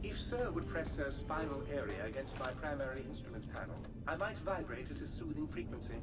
If Sir would press Sir's spinal area against my primary instrument panel, I might vibrate at a soothing frequency.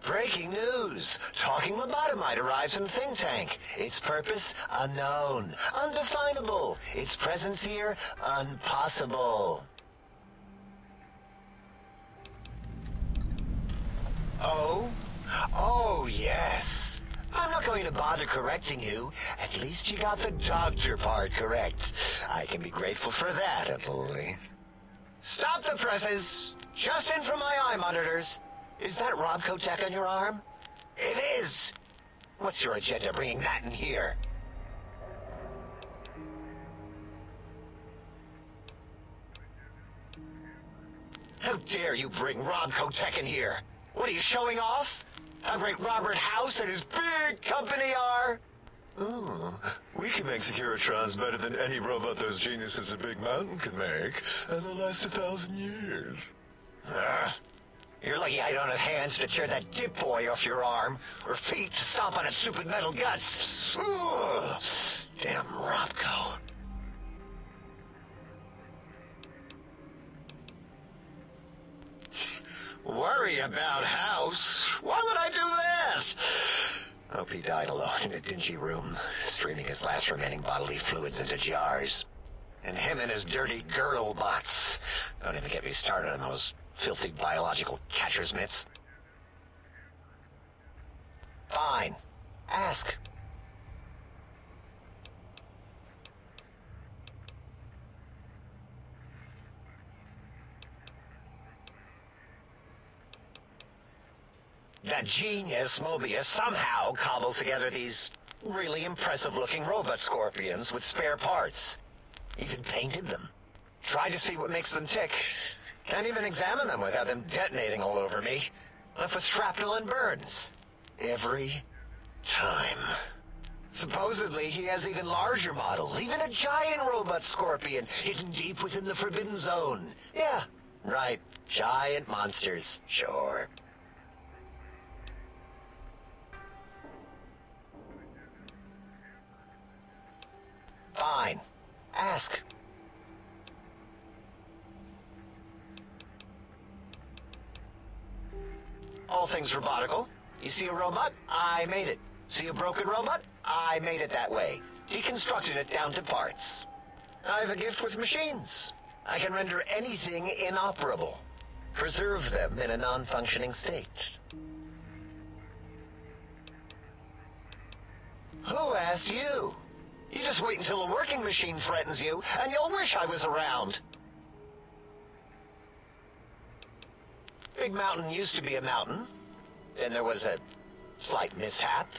Breaking news! Talking lobotomite arrives in think tank. Its purpose, unknown. Undefinable. Its presence here, impossible. Oh? Oh, yes. I'm not going to bother correcting you. At least you got the doctor part correct. I can be grateful for that, at least. Stop the presses! Just in from my eye monitors. Is that Robco tech on your arm? It is! What's your agenda bringing that in here? How dare you bring Robco tech in here? What are you showing off? How great Robert House and his big company are? Oh, we can make Securitrons better than any robot those geniuses at Big Mountain can make, and they'll last 1,000 years. You're lucky I don't have hands to tear that dip boy off your arm, or feet to stomp on its stupid metal guts. Ugh. Damn Robco. Worry about House? Why would I do this? Hope he died alone in a dingy room, streaming his last remaining bodily fluids into jars. And him and his dirty girdle bots. Don't even get me started on those filthy biological catcher's mitts. Fine. Ask. That genius Mobius somehow cobbles together these really impressive-looking robot scorpions with spare parts. Even painted them. Tried to see what makes them tick. Can't even examine them without them detonating all over me. Left with shrapnel and burns. Every time. Supposedly, he has even larger models, even a giant robot scorpion hidden deep within the Forbidden Zone. Yeah, right. Giant monsters, sure. Fine. Ask. All things robotical. You see a robot? I made it. See a broken robot? I made it that way. Deconstructed it down to parts. I have a gift with machines. I can render anything inoperable. Preserve them in a non-functioning state. Who asked you? You just wait until a working machine threatens you, and you'll wish I was around. Big Mountain used to be a mountain. Then there was a slight mishap.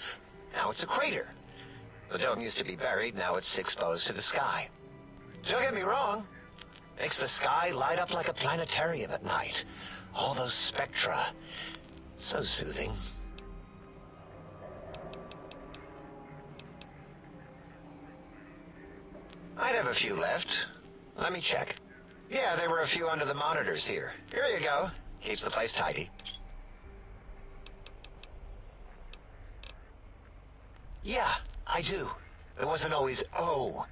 Now it's a crater. The dome used to be buried, now it's exposed to the sky. Don't get me wrong. Makes the sky light up like a planetarium at night. All those spectra. So soothing. I'd have a few left. Let me check. Yeah, there were a few under the monitors here. Here you go. Keeps the place tidy. Yeah, I do. It wasn't always oh.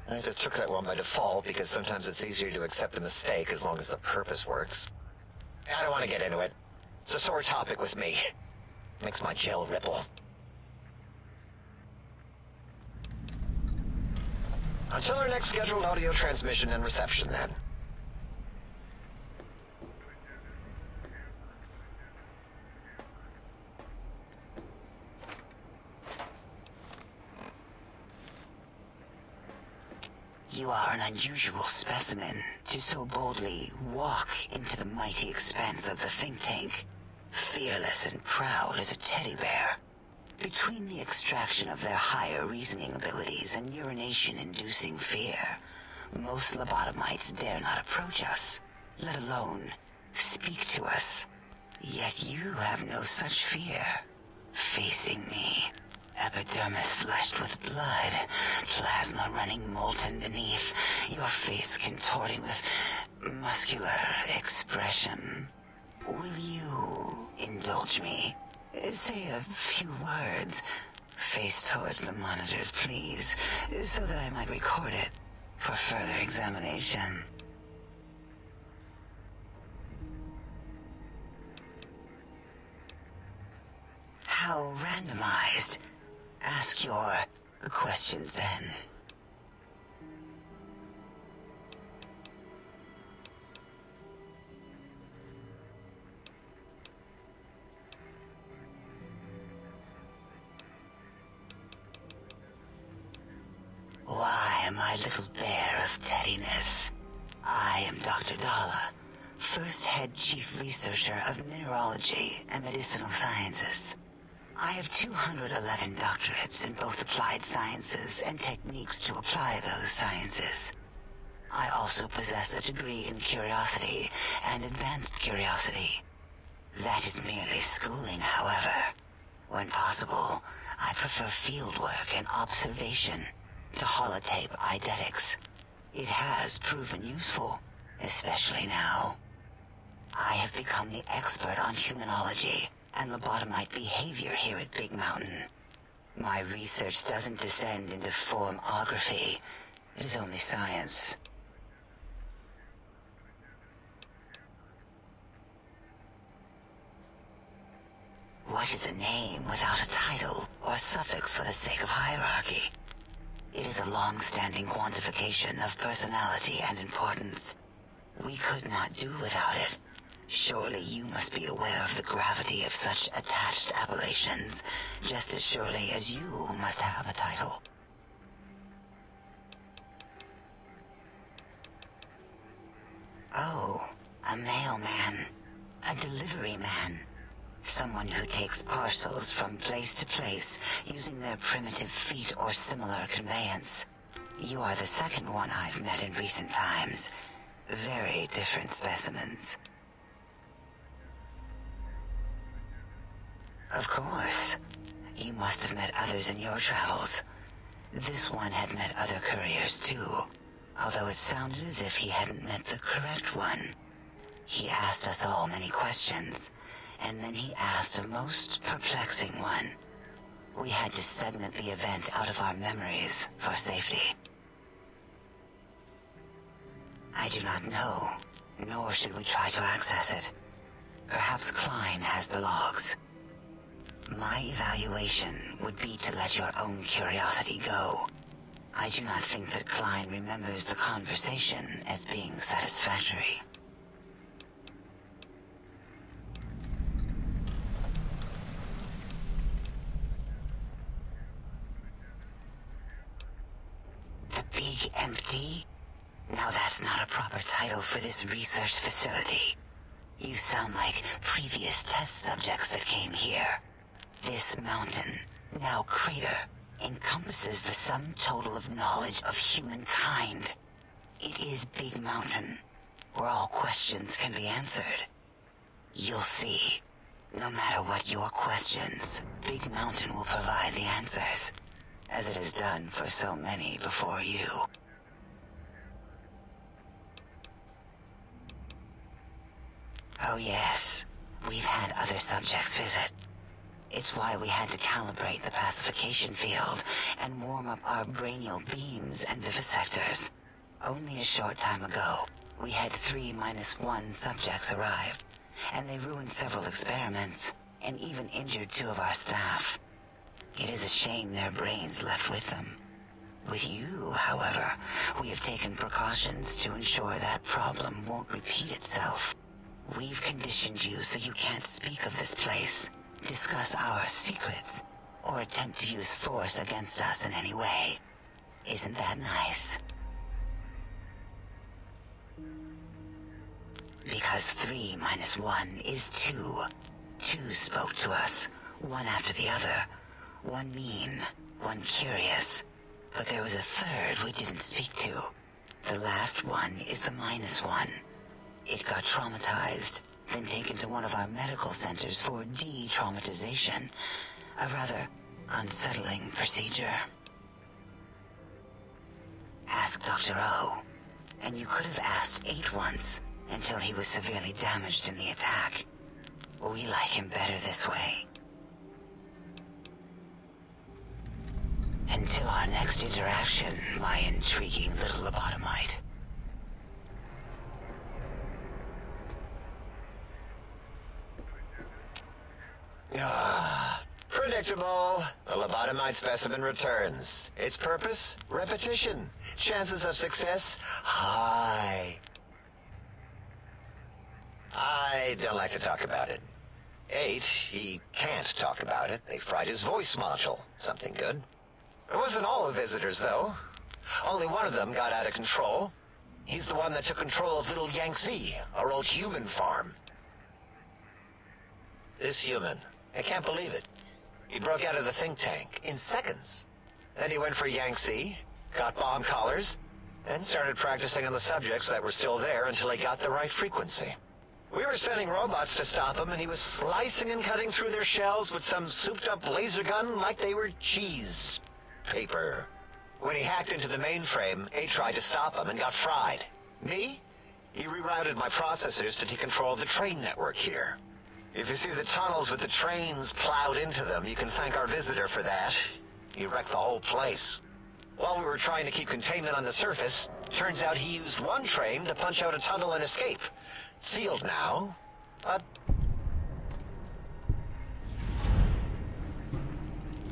I just took that one by default because sometimes it's easier to accept the mistake as long as the purpose works. I don't want to get into it. It's a sore topic with me. Makes my gel ripple. Until our next scheduled audio transmission and reception, then. You are an unusual specimen to so boldly walk into the mighty expanse of the think tank, fearless and proud as a teddy bear. Between the extraction of their higher reasoning abilities and urination-inducing fear, most lobotomites dare not approach us. let alone speak to us. Yet you have no such fear. Facing me, epidermis flushed with blood, plasma running molten beneath, your face contorting with muscular expression. Will you indulge me? Say a few words. Face towards the monitors, please, so that I might record it for further examination. How randomized? Ask your questions then. Why, my little bear of teddiness. I am Dr. Dalla, first head chief researcher of mineralogy and medicinal sciences. I have 211 doctorates in both applied sciences and techniques to apply those sciences. I also possess a degree in curiosity and advanced curiosity. That is merely schooling, however. When possible, I prefer fieldwork and observation to holotape eidetics. It has proven useful, especially now. I have become the expert on humanology and lobotomite behavior here at Big Mountain. My research doesn't descend into formography. It is only science. What is a name without a title or suffix for the sake of hierarchy? It is a long-standing quantification of personality and importance. We could not do without it. Surely you must be aware of the gravity of such attached appellations, just as surely as you must have a title. Oh, a mailman. A delivery man. Someone who takes parcels from place to place using their primitive feet or similar conveyance. You are the second one I've met in recent times. Very different specimens. Of course. You must have met others in your travels. This one had met other couriers too, although it sounded as if he hadn't met the correct one. He asked us all many questions, and then he asked a most perplexing one. We had to segment the event out of our memories for safety. I do not know, nor should we try to access it. Perhaps Klein has the logs. My evaluation would be to let your own curiosity go. I do not think that Klein remembers the conversation as being satisfactory. The Big Empty? Now that's not a proper title for this research facility. You sound like previous test subjects that came here. This mountain, now crater, encompasses the sum total of knowledge of humankind. It is Big Mountain, where all questions can be answered. You'll see. No matter what your questions, Big Mountain will provide the answers, as it has done for so many before you. Oh yes, we've had other subjects visit. It's why we had to calibrate the pacification field and warm up our brainial beams and vivisectors. Only a short time ago, we had 3-1 subjects arrive, and they ruined several experiments, and even injured 2 of our staff. It is a shame their brains left with them. With you, however, we have taken precautions to ensure that problem won't repeat itself. We've conditioned you so you can't speak of this place, discuss our secrets, or attempt to use force against us in any way. Isn't that nice? Because 3-1 is 2. 2 spoke to us, one after the other. One mean, one curious. But there was a third we didn't speak to. The last one is the -1. It got traumatized, then taken to one of our medical centers for de-traumatization. A rather unsettling procedure. Ask Dr. O, and you could have asked 8 once until he was severely damaged in the attack. We like him better this way. Until our next interaction, my intriguing little lobotomite. Predictable. The lobotomite specimen returns. Its purpose? Repetition. Chances of success? High. I don't like to talk about it. 8, he can't talk about it. They fried his voice module. Something good. It wasn't all the visitors, though. Only one of them got out of control. He's the one that took control of Little Yangtze, our old human farm. This human, I can't believe it. He broke out of the think tank in seconds. Then he went for Yangtze, got bomb collars, and started practicing on the subjects that were still there until he got the right frequency. We were sending robots to stop him, and he was slicing and cutting through their shells with some souped-up laser gun like they were cheese paper. When he hacked into the mainframe, 8 tried to stop him and got fried. Me? He rerouted my processors to take control of the train network here. If you see the tunnels with the trains plowed into them, you can thank our visitor for that. He wrecked the whole place. While we were trying to keep containment on the surface, turns out he used one train to punch out a tunnel and escape. Sealed now, but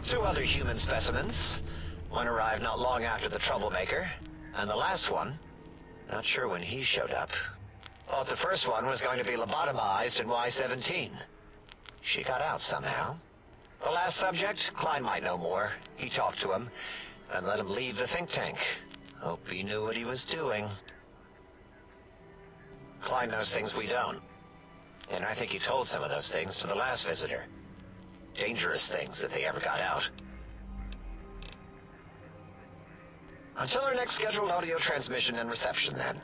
2 other human specimens. One arrived not long after the troublemaker, and the last one, not sure when he showed up. Thought the first one was going to be lobotomized in Y-17. She got out somehow. The last subject, Klein might know more. He talked to him, and let him leave the think tank. Hope he knew what he was doing. Klein knows things we don't. And I think he told some of those things to the last visitor. Dangerous things if they ever got out. Until our next scheduled audio transmission and reception, then.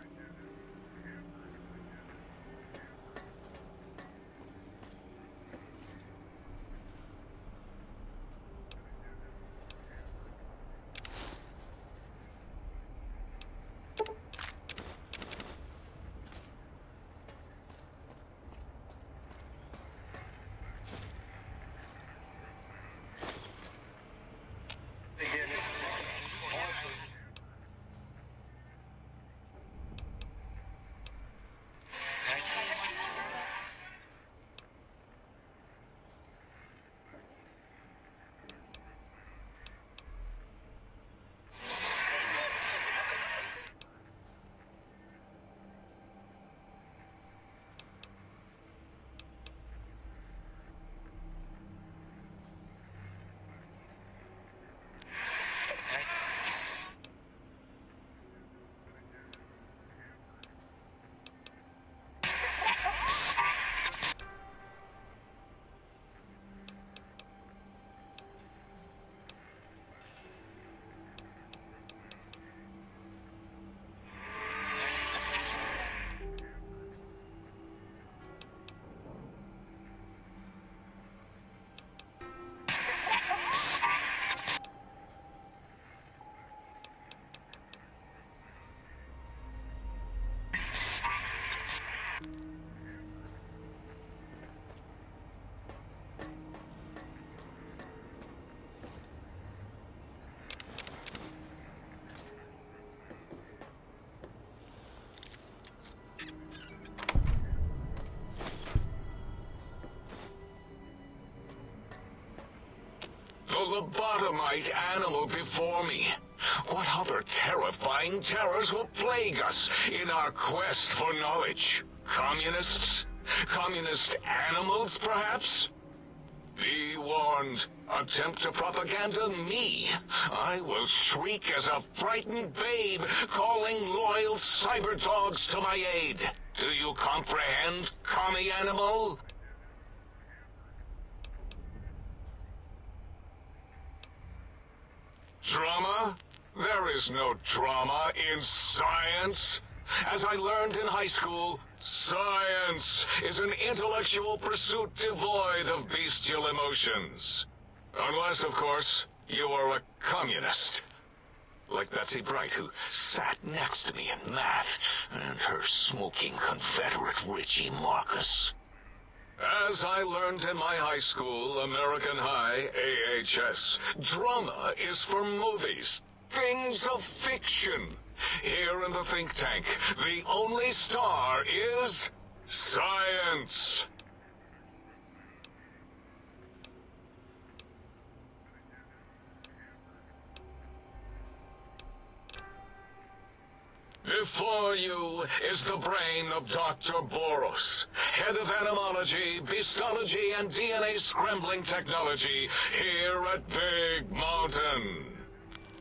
The lobotomite animal before me. What other terrifying terrors will plague us in our quest for knowledge? Communists? Communist animals, perhaps? Be warned. Attempt to propaganda me. I will shriek as a frightened babe, calling loyal cyber dogs to my aid. Do you comprehend, commie animal? Drama? There is no drama in science. As I learned in high school, science is an intellectual pursuit devoid of bestial emotions. Unless, of course, you are a communist. Like Betsy Bright, who sat next to me in math, and her smoking Confederate Richie Marcus. As I learned in my high school, American High, AHS, drama is for movies, things of fiction. Here in the think tank, the only star is science. Before you is the brain of Dr. Boros, head of animalogy, beastology, and DNA scrambling technology here at Big Mountain.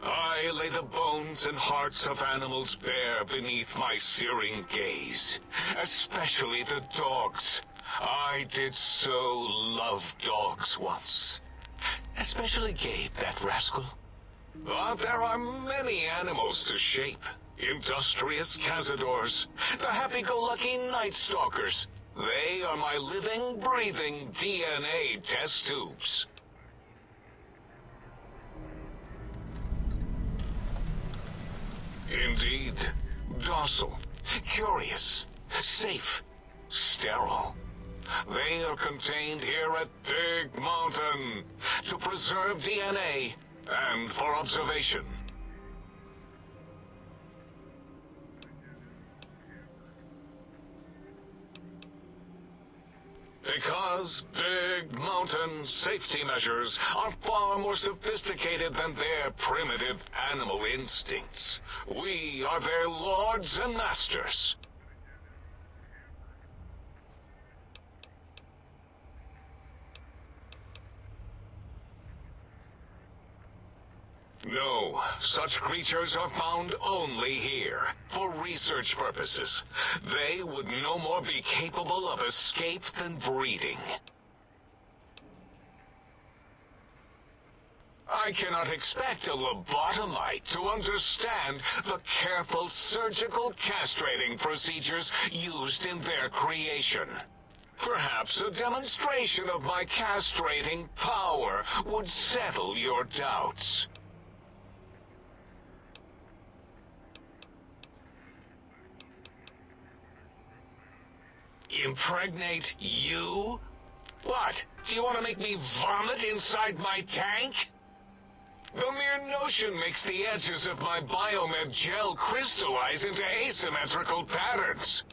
I lay the bones and hearts of animals bare beneath my searing gaze, especially the dogs. I did so love dogs once. Especially Gabe, that rascal. But there are many animals to shape. Industrious cazadors, the happy-go-lucky night stalkers. They are my living, breathing DNA test tubes. Indeed, docile, curious, safe, sterile. They are contained here at Big Mountain to preserve DNA and for observation. Because Big Mountain safety measures are far more sophisticated than their primitive animal instincts. We are their lords and masters. No, such creatures are found only here, for research purposes. They would no more be capable of escape than breeding. I cannot expect a lobotomite to understand the careful surgical castrating procedures used in their creation. Perhaps a demonstration of my castrating power would settle your doubts. Impregnate you? What? Do you want to make me vomit inside my tank? The mere notion makes the edges of my biomed gel crystallize into asymmetrical patterns.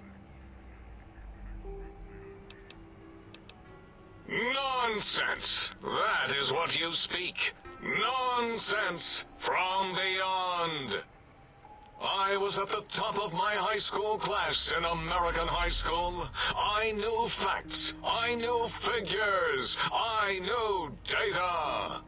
Nonsense! That is what you speak. Nonsense from beyond. I was at the top of my high school class in American high school. I knew facts. I knew figures. I knew data.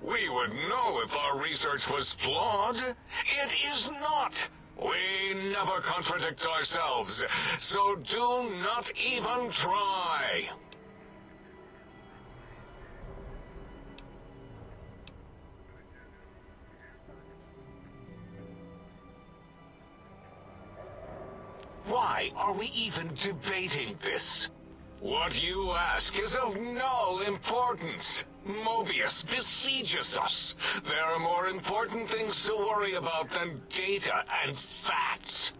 We would know if our research was flawed. It is not. We never contradict ourselves, so do not even try. Why are we even debating this? What you ask is of no importance. Mobius besieges us. There are more important things to worry about than data and facts.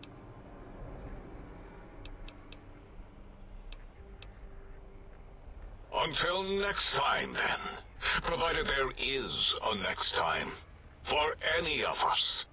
Until next time, then. Provided there is a next time. For any of us.